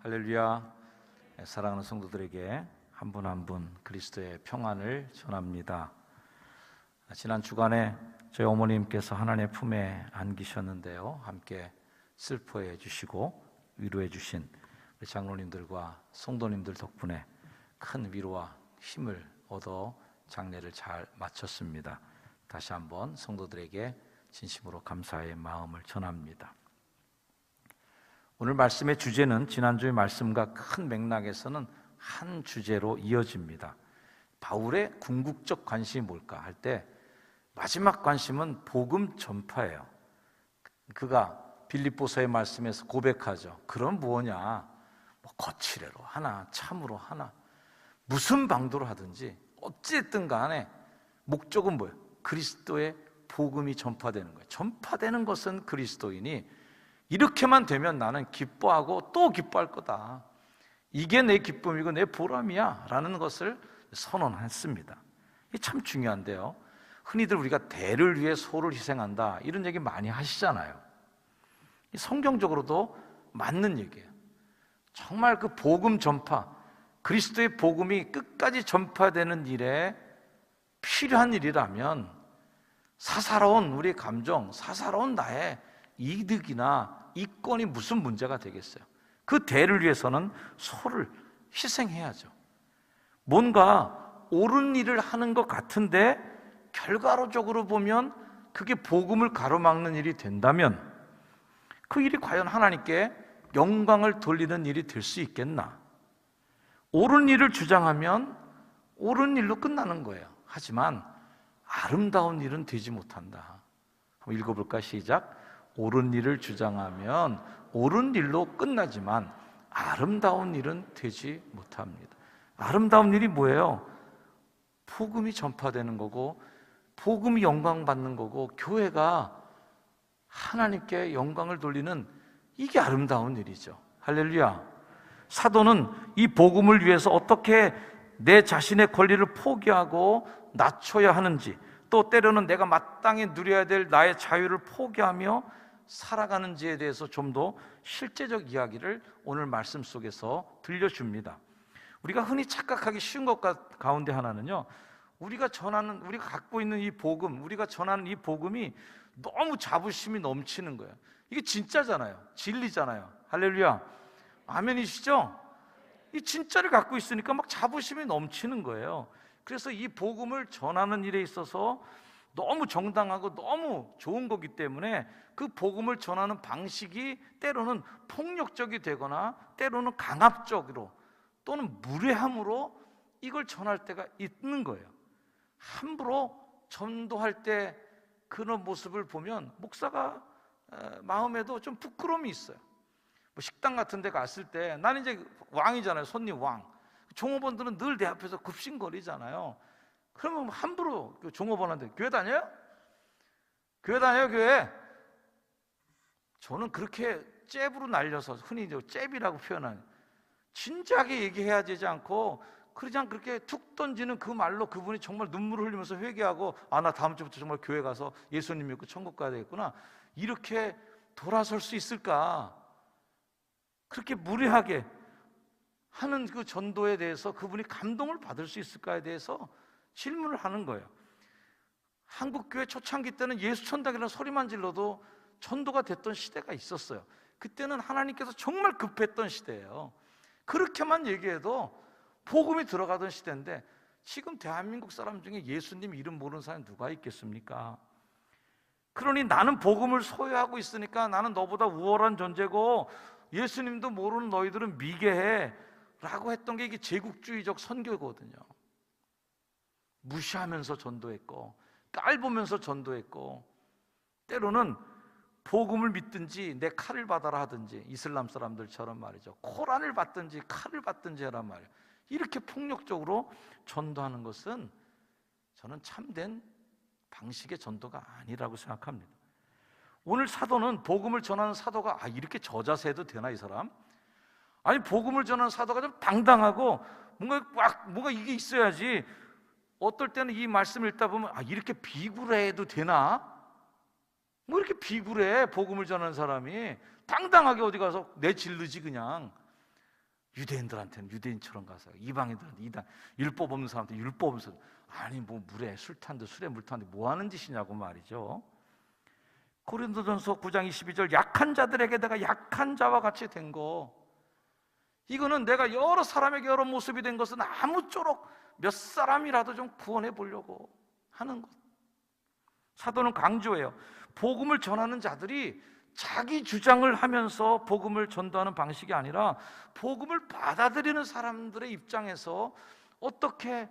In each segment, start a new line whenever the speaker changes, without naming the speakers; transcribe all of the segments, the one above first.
할렐루야. 사랑하는 성도들에게 한 분 한 분 그리스도의 평안을 전합니다. 지난 주간에 저희 어머님께서 하나님의 품에 안기셨는데요, 함께 슬퍼해 주시고 위로해 주신 우리 장로님들과 성도님들 덕분에 큰 위로와 힘을 얻어 장례를 잘 마쳤습니다. 다시 한번 성도들에게 진심으로 감사의 마음을 전합니다. 오늘 말씀의 주제는 지난주의 말씀과 큰 맥락에서는 한 주제로 이어집니다. 바울의 궁극적 관심이 뭘까 할 때 마지막 관심은 복음 전파예요. 그가 빌립보서의 말씀에서 고백하죠. 그럼 뭐냐? 거칠애로 하나, 참으로 하나, 무슨 방도로 하든지 어찌됐든 간에 목적은 뭐예요? 그리스도의 복음이 전파되는 거예요. 전파되는 것은 그리스도이니 이렇게만 되면 나는 기뻐하고 또 기뻐할 거다. 이게 내 기쁨이고 내 보람이야 라는 것을 선언했습니다. 이게 참 중요한데요, 흔히들 우리가 대를 위해 소를 희생한다 이런 얘기 많이 하시잖아요. 성경적으로도 맞는 얘기예요. 정말 그 복음 전파, 그리스도의 복음이 끝까지 전파되는 일에 필요한 일이라면 사사로운 우리의 감정, 사사로운 나의 이득이나 이권이 무슨 문제가 되겠어요? 그 대를 위해서는 소를 희생해야죠. 뭔가 옳은 일을 하는 것 같은데 결과적으로 보면 그게 복음을 가로막는 일이 된다면 그 일이 과연 하나님께 영광을 돌리는 일이 될 수 있겠나? 옳은 일을 주장하면 옳은 일로 끝나는 거예요. 하지만 아름다운 일은 되지 못한다. 한번 읽어볼까? 시작. 옳은 일을 주장하면 옳은 일로 끝나지만 아름다운 일은 되지 못합니다. 아름다운 일이 뭐예요? 복음이 전파되는 거고 복음이 영광받는 거고 교회가 하나님께 영광을 돌리는 이게 아름다운 일이죠. 할렐루야. 사도는 이 복음을 위해서 어떻게 내 자신의 권리를 포기하고 낮춰야 하는지, 또 때로는 내가 마땅히 누려야 될 나의 자유를 포기하며 살아가는지에 대해서 좀 더 실제적 이야기를 오늘 말씀 속에서 들려줍니다. 우리가 흔히 착각하기 쉬운 것 가운데 하나는요, 우리가 갖고 있는 이 복음, 우리가 전하는 이 복음이 너무 자부심이 넘치는 거예요. 이게 진짜잖아요. 진리잖아요. 할렐루야. 아멘이시죠? 이 진짜를 갖고 있으니까 막 자부심이 넘치는 거예요. 그래서 이 복음을 전하는 일에 있어서 너무 정당하고 너무 좋은 거기 때문에 그 복음을 전하는 방식이 때로는 폭력적이 되거나 때로는 강압적으로 또는 무례함으로 이걸 전할 때가 있는 거예요. 함부로 전도할 때 그런 모습을 보면 목사가 마음에도 좀 부끄러움이 있어요. 뭐 식당 같은 데 갔을 때 나는 이제 왕이잖아요. 손님 왕. 종업원들은 늘 내 앞에서 굽신거리잖아요. 그러면 함부로 종업원한테 교회 다녀요? 교회 다녀요, 교회? 저는 그렇게 잽으로 날려서 흔히 잽이라고 표현하는, 진지하게 얘기해야 되지 않고 그냥 그렇게 툭 던지는 그 말로 그분이 정말 눈물을 흘리면서 회개하고 나 다음 주부터 정말 교회 가서 예수님 믿고 천국 가야 되겠구나 이렇게 돌아설 수 있을까? 그렇게 무례하게 하는 그 전도에 대해서 그분이 감동을 받을 수 있을까에 대해서 질문을 하는 거예요. 한국교회 초창기 때는 예수 천당이라는 소리만 질러도 전도가 됐던 시대가 있었어요. 그때는 하나님께서 정말 급했던 시대예요. 그렇게만 얘기해도 복음이 들어가던 시대인데 지금 대한민국 사람 중에 예수님 이름 모르는 사람이 누가 있겠습니까? 그러니 나는 복음을 소유하고 있으니까 나는 너보다 우월한 존재고 예수님도 모르는 너희들은 미개해 라고 했던 게 이게 제국주의적 선교거든요. 무시하면서 전도했고 깔보면서 전도했고 때로는 복음을 믿든지 내 칼을 받아라 하든지 이슬람 사람들처럼 말이죠. 코란을 받든지 칼을 받든지 하란 말이에요. 이렇게 폭력적으로 전도하는 것은 저는 참된 방식의 전도가 아니라고 생각합니다. 오늘 사도는 복음을 전하는 사도가 이렇게 저자세도 되나 이 사람? 아니 복음을 전하는 사도가 좀 당당하고 뭔가 이게 있어야지. 어떨 때는 이 말씀을 읽다 보면 이렇게 비굴해도 되나? 뭐 이렇게 비굴해 복음을 전하는 사람이 당당하게 어디 가서 내질르지 그냥. 유대인들한테는 유대인처럼 가서, 이방인들한테 이방, 율법 없는 사람한테 율법 없는 사람, 아니 뭐 물에 술 타는데, 술에 물 타는데 뭐 하는 짓이냐고 말이죠. 고린도전서 9장 22절, 약한 자들에게 내가 약한 자와 같이 된 거, 이거는 내가 여러 사람에게 여러 모습이 된 것은 아무쪼록 몇 사람이라도 좀 구원해 보려고 하는 것. 사도는 강조해요. 복음을 전하는 자들이 자기 주장을 하면서 복음을 전도하는 방식이 아니라, 복음을 받아들이는 사람들의 입장에서 어떻게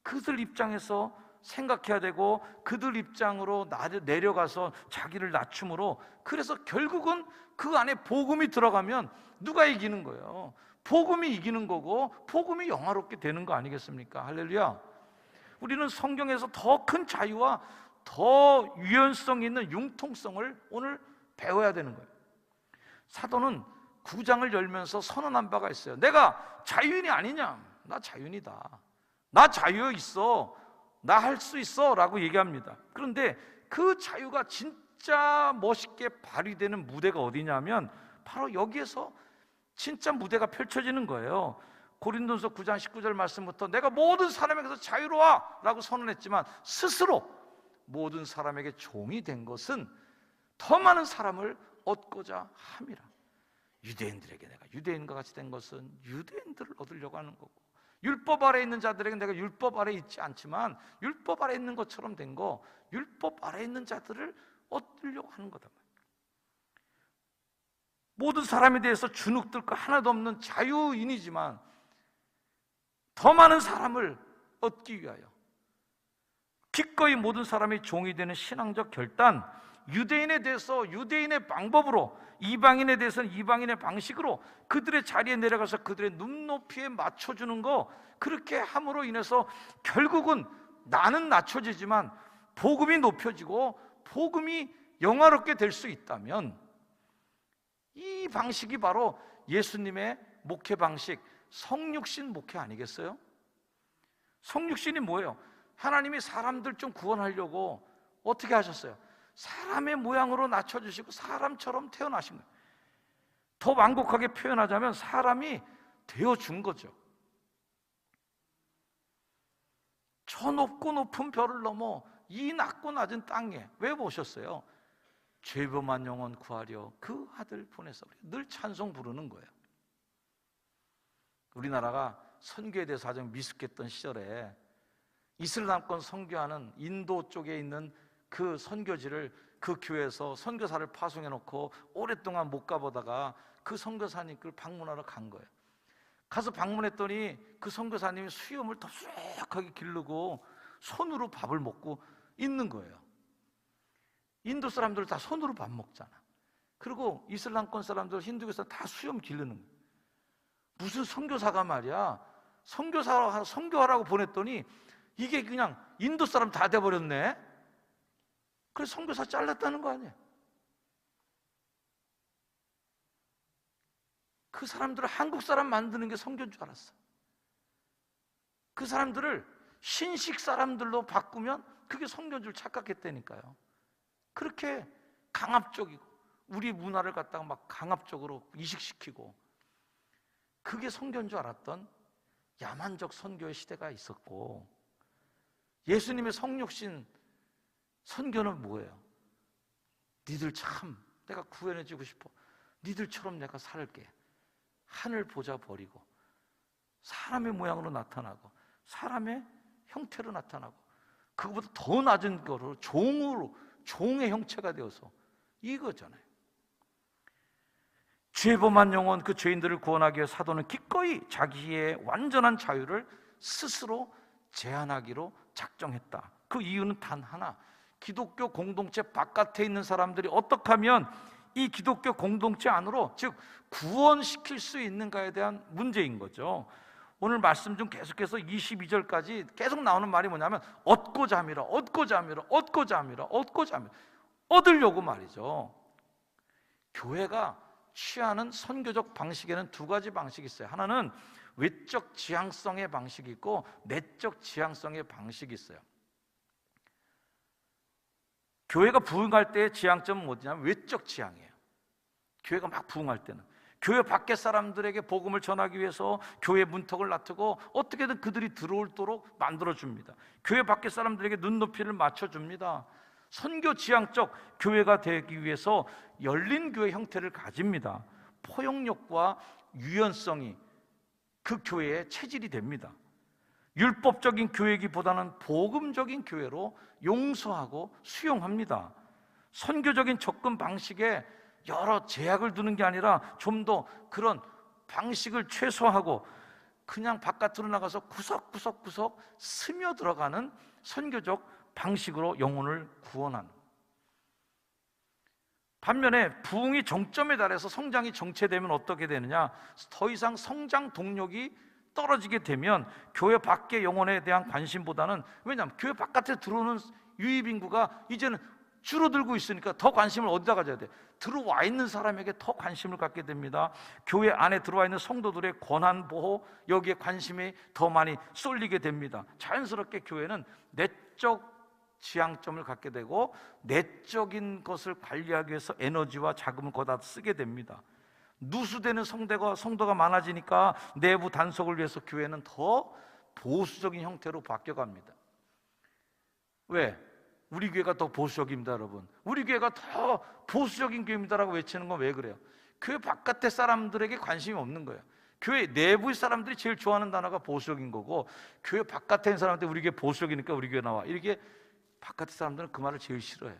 그들 입장에서 생각해야 되고, 그들 입장으로 내려가서 자기를 낮춤으로, 그래서 결국은 그 안에 복음이 들어가면 누가 이기는 거예요? 복음이 이기는 거고, 복음이 영화롭게 되는 거 아니겠습니까? 할렐루야. 우리는 성경에서 더 큰 자유와 더 유연성 있는 융통성을 오늘 배워야 되는 거예요. 사도는 9장을 열면서 선언한 바가 있어요. 내가 자유인이 아니냐? 나 자유인이다. 나 자유 있어. 나 할 수 있어 라고 얘기합니다. 그런데 그 자유가 진짜 멋있게 발휘되는 무대가 어디냐면 바로 여기에서 진짜 무대가 펼쳐지는 거예요. 고린도서 9장 19절 말씀부터 내가 모든 사람에게서 자유로워 라고 선언했지만, 스스로 모든 사람에게 종이 된 것은 더 많은 사람을 얻고자 함이라. 유대인들에게 내가 유대인과 같이 된 것은 유대인들을 얻으려고 하는 거고, 율법 아래에 있는 자들에게 내가 율법 아래에 있지 않지만 율법 아래에 있는 것처럼 된 거, 율법 아래에 있는 자들을 얻으려고 하는 거다. 모든 사람에 대해서 주눅들 거 하나도 없는 자유인이지만 더 많은 사람을 얻기 위하여 기꺼이 모든 사람이 종이 되는 신앙적 결단, 유대인에 대해서 유대인의 방법으로, 이방인에 대해서는 이방인의 방식으로 그들의 자리에 내려가서 그들의 눈높이에 맞춰주는 거, 그렇게 함으로 인해서 결국은 나는 낮춰지지만 복음이 높여지고 복음이 영화롭게 될 수 있다면, 이 방식이 바로 예수님의 목회 방식, 성육신 목회 아니겠어요? 성육신이 뭐예요? 하나님이 사람들 좀 구원하려고 어떻게 하셨어요? 사람의 모양으로 낮춰주시고 사람처럼 태어나신 거예요. 더 완곡하게 표현하자면 사람이 되어준 거죠. 저 높고 높은 별을 넘어 이 낮고 낮은 땅에 왜 오셨어요? 죄범한 영혼 구하려 그 아들 보내서 늘 찬송 부르는 거예요. 우리나라가 선교에 대해서 아주 미숙했던 시절에 이슬람권 선교하는 인도 쪽에 있는 그 선교지를, 그 교회에서 선교사를 파송해 놓고 오랫동안 못 가보다가 그 선교사님 그 방문하러 간 거예요. 가서 방문했더니 그 선교사님이 수염을 덥수룩하게 기르고 손으로 밥을 먹고 있는 거예요. 인도 사람들 다 손으로 밥 먹잖아. 그리고 이슬람권 사람들, 힌두교 사람들 다 수염 기르는 거예요. 무슨 선교사가 말이야, 선교하라고 보냈더니 이게 그냥 인도 사람 다 돼버렸네. 그래서 선교사 잘랐다는 거 아니에요. 그 사람들을 한국 사람 만드는 게 선교인 줄 알았어. 그 사람들을 신식 사람들로 바꾸면 그게 선교인 줄 착각했다니까요. 그렇게 강압적이고 우리 문화를 갖다가 막 강압적으로 이식시키고, 그게 선교인 줄 알았던 야만적 선교의 시대가 있었고, 예수님의 성육신 선교는 뭐예요? 니들 참 내가 구원해주고 싶어. 니들처럼 내가 살게. 하늘 보자 버리고 사람의 모양으로 나타나고 사람의 형태로 나타나고, 그거보다 더 낮은 거로 종의 형체가 되어서 이거잖아요. 죄범한 영혼, 그 죄인들을 구원하기 위해 사도는 기꺼이 자기의 완전한 자유를 스스로 제한하기로 작정했다. 그 이유는 단 하나, 기독교 공동체 바깥에 있는 사람들이 어떻게 하면 이 기독교 공동체 안으로, 즉 구원시킬 수 있는가에 대한 문제인 거죠. 오늘 말씀 중 계속해서 22절까지 계속 나오는 말이 뭐냐면 얻고자 함이라, 얻고자 함이라, 얻고자 함이라, 얻고자 함이라. 얻으려고 말이죠. 교회가 취하는 선교적 방식에는 두 가지 방식이 있어요. 하나는 외적 지향성의 방식이 있고 내적 지향성의 방식이 있어요. 교회가 부흥할 때의 지향점은 뭐냐면 외적 지향이에요. 교회가 막 부흥할 때는. 교회 밖에 사람들에게 복음을 전하기 위해서 교회 문턱을 낮추고 어떻게든 그들이 들어오도록 만들어줍니다. 교회 밖에 사람들에게 눈높이를 맞춰줍니다. 선교 지향적 교회가 되기 위해서 열린 교회 형태를 가집니다. 포용력과 유연성이 그 교회의 체질이 됩니다. 율법적인 교회이기보다는 복음적인 교회로 용서하고 수용합니다. 선교적인 접근 방식에 여러 제약을 두는 게 아니라 좀 더 그런 방식을 최소화하고 그냥 바깥으로 나가서 구석구석 스며들어가는 선교적 방식으로 영혼을 구원하는. 반면에 부흥이 정점에 달해서 성장이 정체되면 어떻게 되느냐? 더 이상 성장 동력이 떨어지게 되면 교회 밖의 영혼에 대한 관심보다는, 왜냐하면 교회 바깥에 들어오는 유입 인구가 이제는 줄어들고 있으니까 더 관심을 어디다 가져야 돼? 들어와 있는 사람에게 더 관심을 갖게 됩니다. 교회 안에 들어와 있는 성도들의 권한 보호, 여기에 관심이 더 많이 쏠리게 됩니다. 자연스럽게 교회는 내적 지향점을 갖게 되고 내적인 것을 관리하기 위해서 에너지와 자금을 거다 쓰게 됩니다. 누수되는 성도가 많아지니까 내부 단속을 위해서 교회는 더 보수적인 형태로 바뀌어갑니다. 왜? 우리 교회가 더 보수적입니다, 여러분. 우리 교회가 더 보수적인 교회입니다라고 외치는 건 왜 그래요? 교회 바깥의 사람들에게 관심이 없는 거예요. 교회 내부의 사람들이 제일 좋아하는 단어가 보수적인 거고, 교회 바깥에 있는 사람한테 우리 교회 보수적이니까 우리 교회 나와, 이렇게 바깥의 사람들은 그 말을 제일 싫어해요.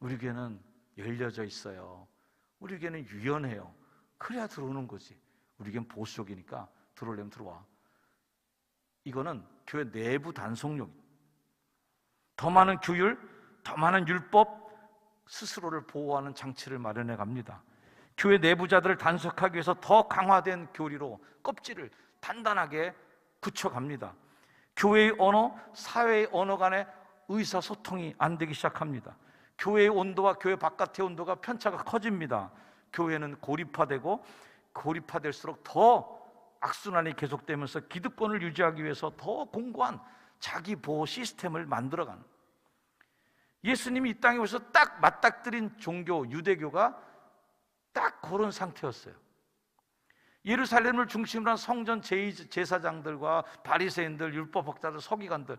우리 교회는 열려져 있어요. 우리 교회는 유연해요. 그래야 들어오는 거지. 우리 교회는 보수적이니까 들어오려면 들어와. 이거는 교회 내부 단속력입니다. 더 많은 규율, 더 많은 율법, 스스로를 보호하는 장치를 마련해 갑니다. 교회 내부자들을 단속하기 위해서 더 강화된 교리로 껍질을 단단하게 굳혀갑니다. 교회의 언어, 사회의 언어 간의 의사소통이 안 되기 시작합니다. 교회의 온도와 교회 바깥의 온도가 편차가 커집니다. 교회는 고립화되고, 고립화될수록 더 악순환이 계속되면서 기득권을 유지하기 위해서 더 공고한 자기 보호 시스템을 만들어가는. 예수님이 이 땅에 오셔서 딱 맞닥뜨린 종교, 유대교가 딱 그런 상태였어요. 예루살렘을 중심으로 한 성전 제사장들과 바리새인들, 율법학자들, 서기관들,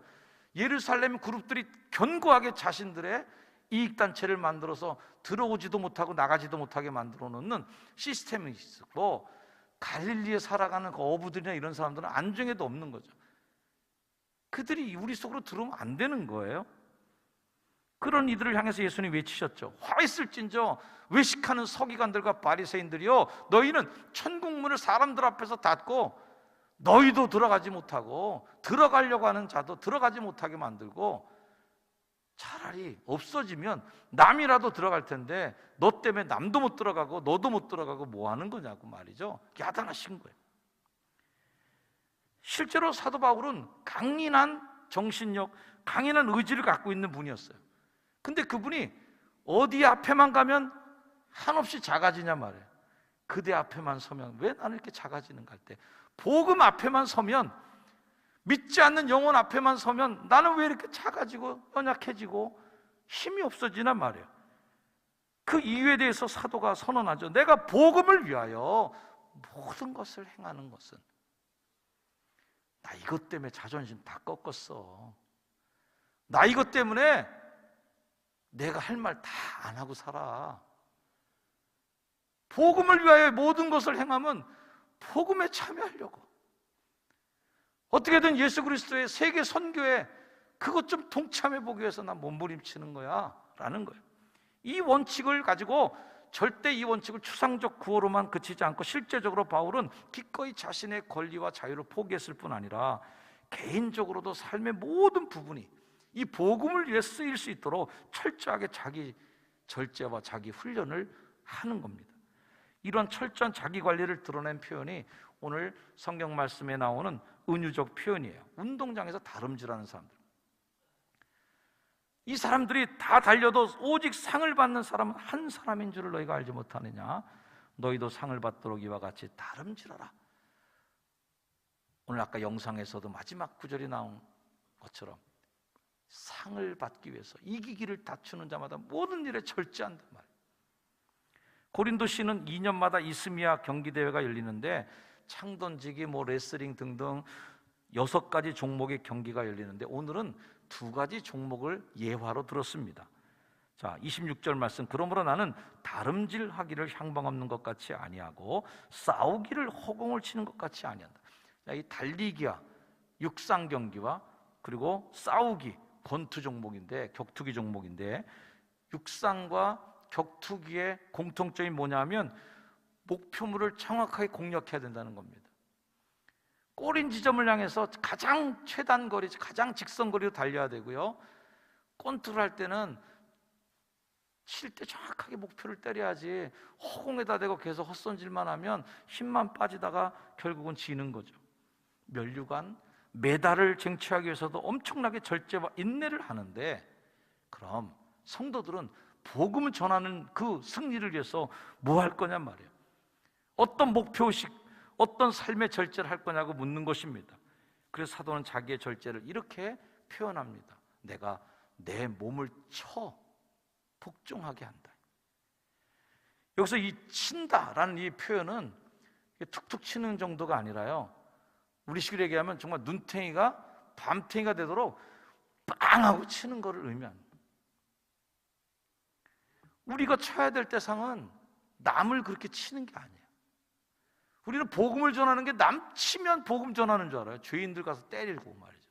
예루살렘 그룹들이 견고하게 자신들의 이익단체를 만들어서 들어오지도 못하고 나가지도 못하게 만들어 놓는 시스템이 있었고, 갈릴리에 살아가는 그 어부들이나 이런 사람들은 안중에도 없는 거죠. 그들이 우리 속으로 들어오면 안 되는 거예요. 그런 이들을 향해서 예수님이 외치셨죠. 화 있을진저 외식하는 서기관들과 바리새인들이요, 너희는 천국문을 사람들 앞에서 닫고 너희도 들어가지 못하고 들어가려고 하는 자도 들어가지 못하게 만들고, 차라리 없어지면 남이라도 들어갈 텐데 너 때문에 남도 못 들어가고 너도 못 들어가고 뭐 하는 거냐고 말이죠. 야단하신 거예요. 실제로 사도 바울은 강인한 정신력, 강인한 의지를 갖고 있는 분이었어요. 근데 그분이 어디 앞에만 가면 한없이 작아지냐 말이에요. 그대 앞에만 서면, 왜 나는 이렇게 작아지는가 할 때, 복음 앞에만 서면, 믿지 않는 영혼 앞에만 서면 나는 왜 이렇게 작아지고 연약해지고 힘이 없어지나 말이에요. 그 이유에 대해서 사도가 선언하죠. 내가 복음을 위하여 모든 것을 행하는 것은, 나 이것 때문에 자존심 다 꺾었어. 나 이것 때문에 내가 할 말 다 안 하고 살아. 복음을 위하여 모든 것을 행하면 복음에 참여하려고, 어떻게든 예수 그리스도의 세계 선교에 그것 좀 동참해 보기 위해서 난 몸부림치는 거야 라는 거예요. 이 원칙을 가지고 절대 이 원칙을 추상적 구호로만 그치지 않고, 실제적으로 바울은 기꺼이 자신의 권리와 자유를 포기했을 뿐 아니라 개인적으로도 삶의 모든 부분이 이 복음을 위해 쓰일 수 있도록 철저하게 자기 절제와 자기 훈련을 하는 겁니다. 이런 철저한 자기 관리를 드러낸 표현이 오늘 성경 말씀에 나오는 은유적 표현이에요. 운동장에서 다름질하는 사람들, 이 사람들이 다 달려도 오직 상을 받는 사람은 한 사람인 줄을 너희가 알지 못하느냐? 너희도 상을 받도록 이와 같이 다름질하라. 오늘 아까 영상에서도 마지막 구절이 나온 것처럼 상을 받기 위해서 이기기를 다투는 자마다 모든 일에 절제한단 말이에요. 고린도시는 2년마다 이스미아 경기대회가 열리는데 창 던지기, 레슬링 등등 6가지 종목의 경기가 열리는데 오늘은 2가지 종목을 예화로 들었습니다. 자, 26절 말씀. 그러므로 나는 다름질하기를 향방 없는 것 같이 아니하고 싸우기를 허공을 치는 것 같이 아니한다. 자, 이 달리기와 육상 경기와 그리고 싸우기, 권투 종목인데, 격투기 종목인데, 육상과 격투기의 공통점이 뭐냐면 목표물을 정확하게 공략해야 된다는 겁니다. 골인 지점을 향해서 가장 최단 거리, 가장 직선 거리로 달려야 되고요. 권투를 할 때는 칠 때 정확하게 목표를 때려야지 허공에다 대고 계속 헛손질만 하면 힘만 빠지다가 결국은 지는 거죠. 면류관, 메달을 쟁취하기 위해서도 엄청나게 절제와 인내를 하는데, 그럼 성도들은 복음을 전하는 그 승리를 위해서 뭐 할 거냔 말이에요. 어떤 목표의식, 어떤 삶의 절제를 할 거냐고 묻는 것입니다. 그래서 사도는 자기의 절제를 이렇게 표현합니다. 내가 내 몸을 쳐 복종하게 한다. 여기서 이 친다라는 이 표현은 툭툭 치는 정도가 아니라요, 우리식으로 얘기하면 정말 눈탱이가 밤탱이가 되도록 빵 하고 치는 것을 의미합니다. 우리가 쳐야 될 대상은 남을 그렇게 치는 게 아니에요. 우리는 복음을 전하는 게 남 치면 복음 전하는 줄 알아요. 죄인들 가서 때리고 말이죠.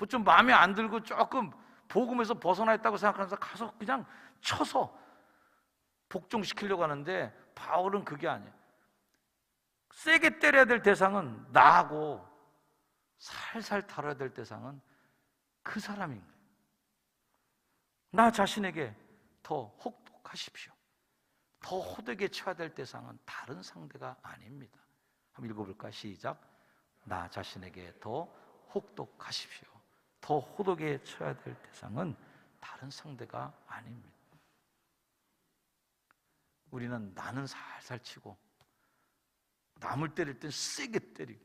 좀 마음에 안 들고 조금 복음에서 벗어나 있다고 생각하면서 가서 그냥 쳐서 복종시키려고 하는데, 바울은 그게 아니에요. 세게 때려야 될 대상은 나하고 살살 다뤄야 될 대상은 그 사람인 거예요. 나 자신에게 더 혹독하십시오. 더 호되게 쳐야 될 대상은 다른 상대가 아닙니다. 한번 읽어볼까? 시작. 나 자신에게 더 혹독하십시오. 더 호되게 쳐야 될 대상은 다른 상대가 아닙니다. 우리는 나는 살살 치고 남을 때릴 땐 세게 때리고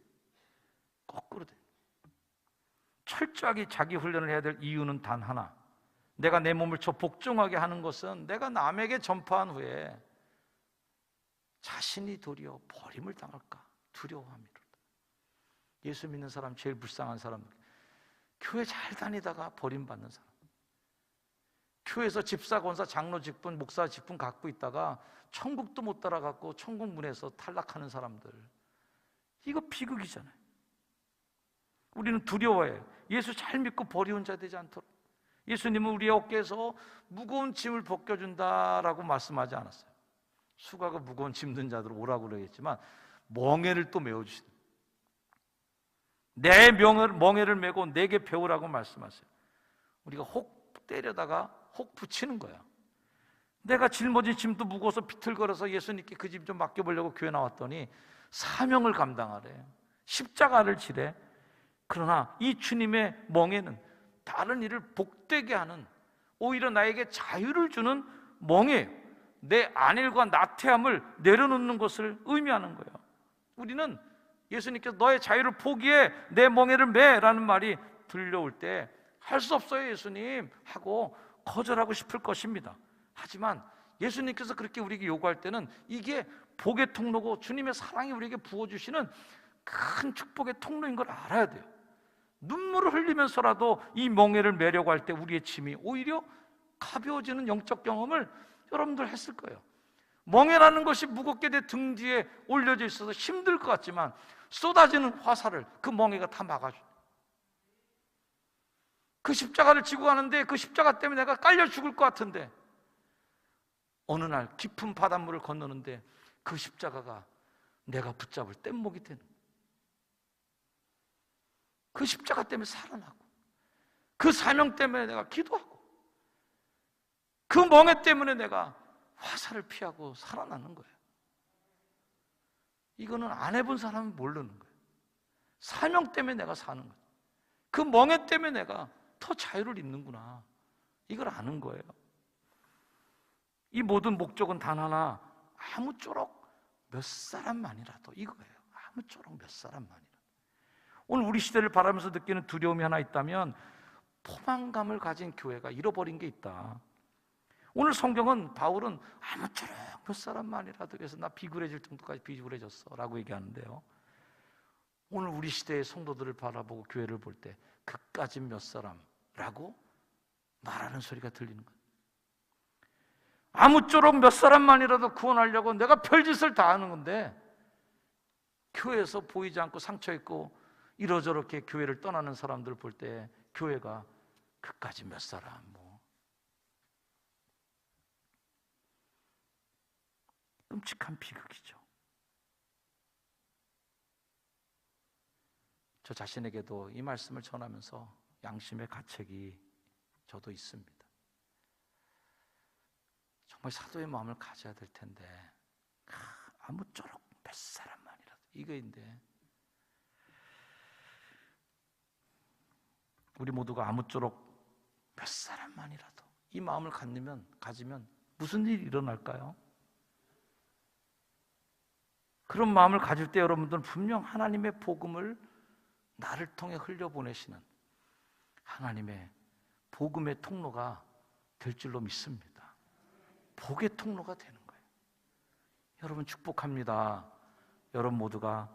거꾸로 돼. 철저하게 자기 훈련을 해야 될 이유는 단 하나. 내가 내 몸을 쳐 복종하게 하는 것은 내가 남에게 전파한 후에 자신이 도리어 버림을 당할까 두려워함이로다. 예수 믿는 사람 제일 불쌍한 사람, 교회 잘 다니다가 버림받는 사람, 교회에서 집사, 권사, 장로 직분, 목사 직분 갖고 있다가 천국도 못 따라갔고 천국 문에서 탈락하는 사람들, 이거 비극이잖아요. 우리는 두려워해요. 예수 잘 믿고 버리운 자 되지 않도록. 예수님은 우리의 어깨에서 무거운 짐을 벗겨준다라고 말씀하지 않았어요. 수고하고 무거운 짐 든 자들 오라고 그러겠지만 멍에를 또 메워주시다. 내 멍에를 메고 내게 배우라고 말씀하세요. 우리가 혹 때려다가 혹 붙이는 거야. 내가 짊어진 짐도 무거워서 비틀거려서 예수님께 그 짐 좀 맡겨보려고 교회 나왔더니 사명을 감당하래. 십자가를 지래. 그러나 이 주님의 멍에는 다른 일을 복되게 하는, 오히려 나에게 자유를 주는 멍에예요. 내 안일과 나태함을 내려놓는 것을 의미하는 거예요. 우리는 예수님께서 너의 자유를 포기해 내 멍에를 매라는 말이 들려올 때 할 수 없어요 예수님 하고 거절하고 싶을 것입니다. 하지만 예수님께서 그렇게 우리에게 요구할 때는 이게 복의 통로고 주님의 사랑이 우리에게 부어주시는 큰 축복의 통로인 걸 알아야 돼요. 눈물을 흘리면서라도 이 멍에를 매려고 할 때 우리의 짐이 오히려 가벼워지는 영적 경험을 여러분들 했을 거예요. 멍에라는 것이 무겁게 내 등 뒤에 올려져 있어서 힘들 것 같지만 쏟아지는 화살을 그 멍에가 다 막아줘요. 그 십자가를 지고 가는데 그 십자가 때문에 내가 깔려 죽을 것 같은데 어느 날 깊은 바닷물을 건너는데 그 십자가가 내가 붙잡을 뗏목이 되는 거예요. 그 십자가 때문에 살아나고 그 사명 때문에 내가 기도하고 그 멍에 때문에 내가 화살을 피하고 살아나는 거예요. 이거는 안 해본 사람은 모르는 거예요. 사명 때문에 내가 사는 거예요. 그 멍에 때문에 내가 더 자유를 입는구나, 이걸 아는 거예요. 이 모든 목적은 단 하나, 아무쪼록 몇 사람만이라도, 이거예요. 아무쪼록 몇 사람만이라도. 오늘 우리 시대를 바라면서 느끼는 두려움이 하나 있다면 포만감을 가진 교회가 잃어버린 게 있다. 오늘 성경은 바울은 아무쪼록 몇 사람만이라도 해서 나 비굴해질 정도까지 비굴해졌어 라고 얘기하는데요, 오늘 우리 시대의 성도들을 바라보고 교회를 볼 때 그까짓 몇 사람라고 말하는 소리가 들리는 거예요. 아무쪼록 몇 사람만이라도 구원하려고 내가 별짓을 다 하는 건데, 교회에서 보이지 않고 상처 있고 이러저렇게 교회를 떠나는 사람들 볼 때 교회가 그까지 몇 사람, 끔찍한 비극이죠. 저 자신에게도 이 말씀을 전하면서 양심의 가책이 저도 있습니다. 정말 사도의 마음을 가져야 될 텐데, 아무쪼록 몇 사람만이라도 이거인데, 우리 모두가 아무쪼록 몇 사람만이라도 이 마음을 가지면 무슨 일이 일어날까요? 그런 마음을 가질 때 여러분들은 분명 하나님의 복음을 나를 통해 흘려보내시는 하나님의 복음의 통로가 될 줄로 믿습니다. 복의 통로가 되는 거예요. 여러분 축복합니다. 여러분 모두가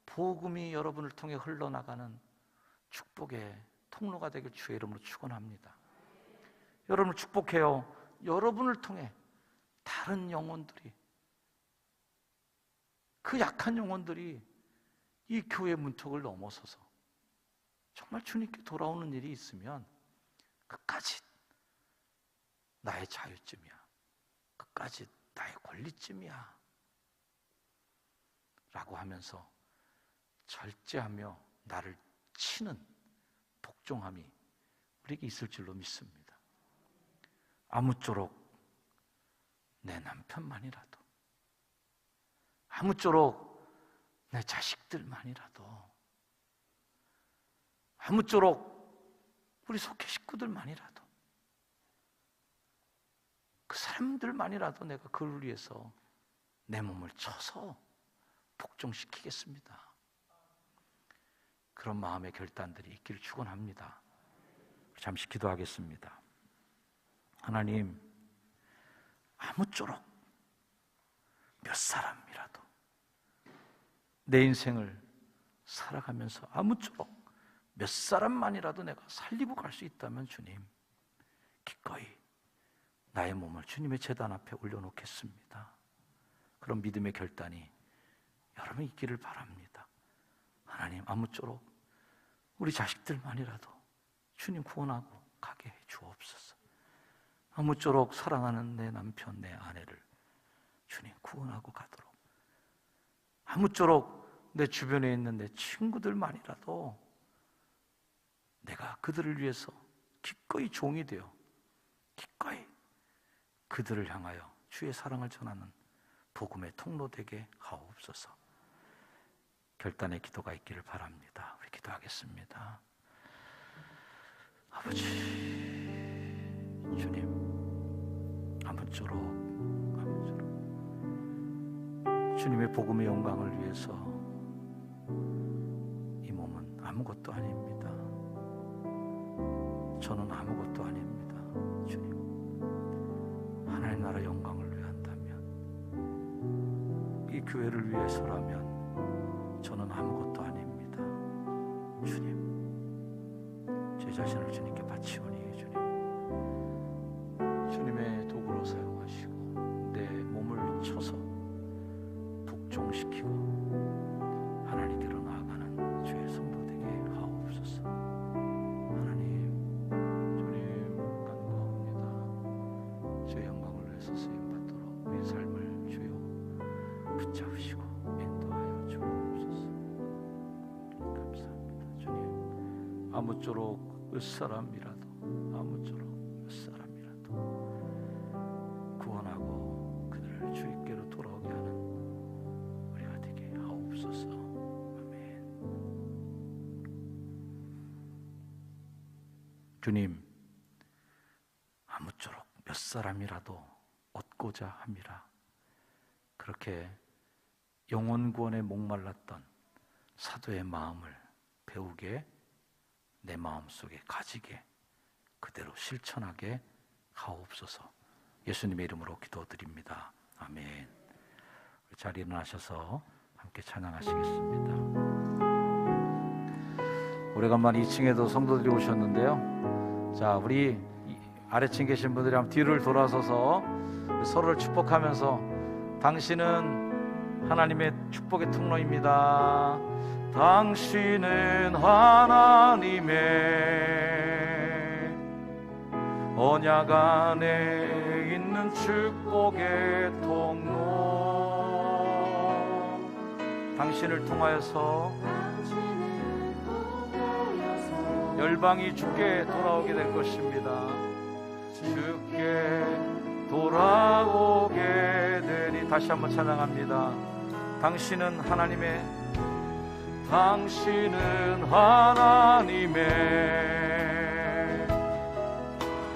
복음이 여러분을 통해 흘러나가는 축복의 통로가 되길 주의 이름으로 축원합니다. 여러분을 축복해요. 여러분을 통해 다른 영혼들이, 그 약한 영혼들이 이 교회 문턱을 넘어서서 정말 주님께 돌아오는 일이 있으면 그까짓 나의 자유쯤이야, 그까짓 나의 권리쯤이야 라고 하면서 절제하며 나를 치는 복종함이 우리에게 있을 줄로 믿습니다. 아무쪼록 내 남편만이라도, 아무쪼록 내 자식들만이라도, 아무쪼록 우리 속해 식구들만이라도, 그 사람들만이라도 내가 그를 위해서 내 몸을 쳐서 복종시키겠습니다. 그런 마음의 결단들이 있기를 축원합니다. 잠시 기도하겠습니다. 하나님, 아무쪼록 몇 사람이라도 내 인생을 살아가면서 아무쪼록 몇 사람만이라도 내가 살리고 갈 수 있다면 주님, 기꺼이 나의 몸을 주님의 제단 앞에 올려놓겠습니다. 그런 믿음의 결단이 여러분 있기를 바랍니다. 하나님, 아무쪼록 우리 자식들만이라도 주님 구원하고 가게 해 주옵소서. 아무쪼록 사랑하는 내 남편, 내 아내를 주님 구원하고 가도록, 아무쪼록 내 주변에 있는 내 친구들만이라도 내가 그들을 위해서 기꺼이 종이 되어 기꺼이 그들을 향하여 주의 사랑을 전하는 복음의 통로 되게 하옵소서. 결단의 기도가 있기를 바랍니다. 우리 기도하겠습니다. 아버지 주님, 아무쪼록 주님의 복음의 영광을 위해서 이 몸은 아무것도 아닙니다. 저는 아무것도 아닙니다. 주님, 하나님 나라 영광을 위해 한다면, 이 교회를 위해서라면 저는 아무것도 아닙니다. 주님, 제 자신을 주님께 바치오니 주님, 주님의 도구로 사용하시고 내 몸을 쳐서 복종시키고 하나님께로 나아가는 주의 성도 되게 하옵소서. 하나님, 주님 간구합니다. 주의 영광을 위해서 쓰임받도록 우리의 삶을 주여 붙잡으시고 인도하여 주옵소서. 감사합니다. 주님, 아무쪼록 몇 사람이라도, 아무쪼록 몇 사람이라도 구원하고 그들을 주님께로 돌아오게 하는 우리가 되게 하옵소서. 아멘. 주님, 아무쪼록 몇 사람이라도 얻고자 함이라. 그렇게 영혼 구원에 목말랐던 사도의 마음을 배우게, 내 마음속에 가지게, 그대로 실천하게 하옵소서. 예수님의 이름으로 기도드립니다. 아멘. 자리에 일어나셔서 함께 찬양하시겠습니다. 오래간만에 2층에도 성도들이 오셨는데요. 자, 우리 아래층 계신 분들이 한번 뒤를 돌아서서 서로를 축복하면서 당신은 하나님의 축복의 통로입니다. 당신은 하나님의 언약 안에 있는 축복의 통로. 당신을 통하여서 열방이 주께 돌아오게 될 것입니다. 주께 돌아오게 되니. 다시 한번 찬양합니다. 당신은 하나님의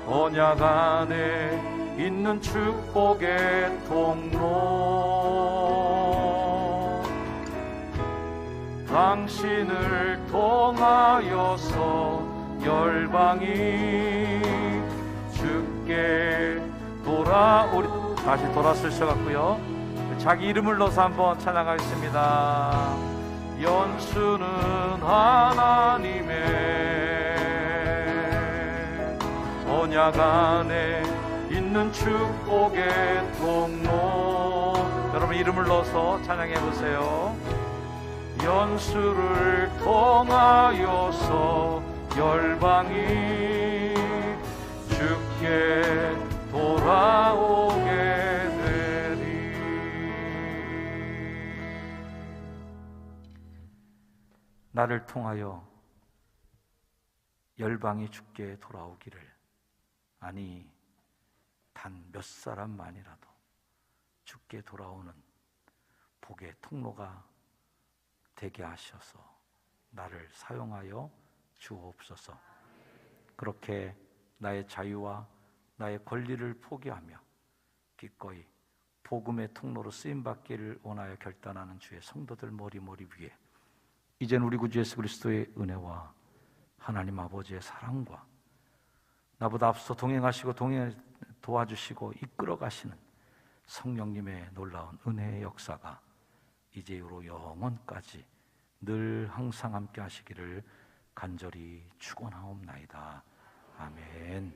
언약 안에 있는 축복의 통로. 당신을 통하여서 열방이 주께 돌아오리. 다시 돌아서셔갖고요, 자기 이름을 넣어서 한번 찬양하겠습니다. 연수는 하나님의 언약 안에 있는 축복의 통로. 여러분 이름을 넣어서 찬양해보세요. 연수를 통하여서 열방이 주께 돌아오게 되리. 나를 통하여 열방이 주께 돌아오기를, 아니 단 몇 사람만이라도 주께 돌아오는 복의 통로가 되게 하셔서 나를 사용하여 주옵소서. 그렇게 나의 자유와 나의 권리를 포기하며 기꺼이 복음의 통로로 쓰임받기를 원하여 결단하는 주의 성도들 머리머리 위에 이제는 우리 구주 예수 그리스도의 은혜와 하나님 아버지의 사랑과 나보다 앞서 동행하시고 도와주시고 이끌어 가시는 성령님의 놀라운 은혜의 역사가 이제 이후로 영원까지 늘 항상 함께 하시기를 간절히 축원하옵나이다. 아멘.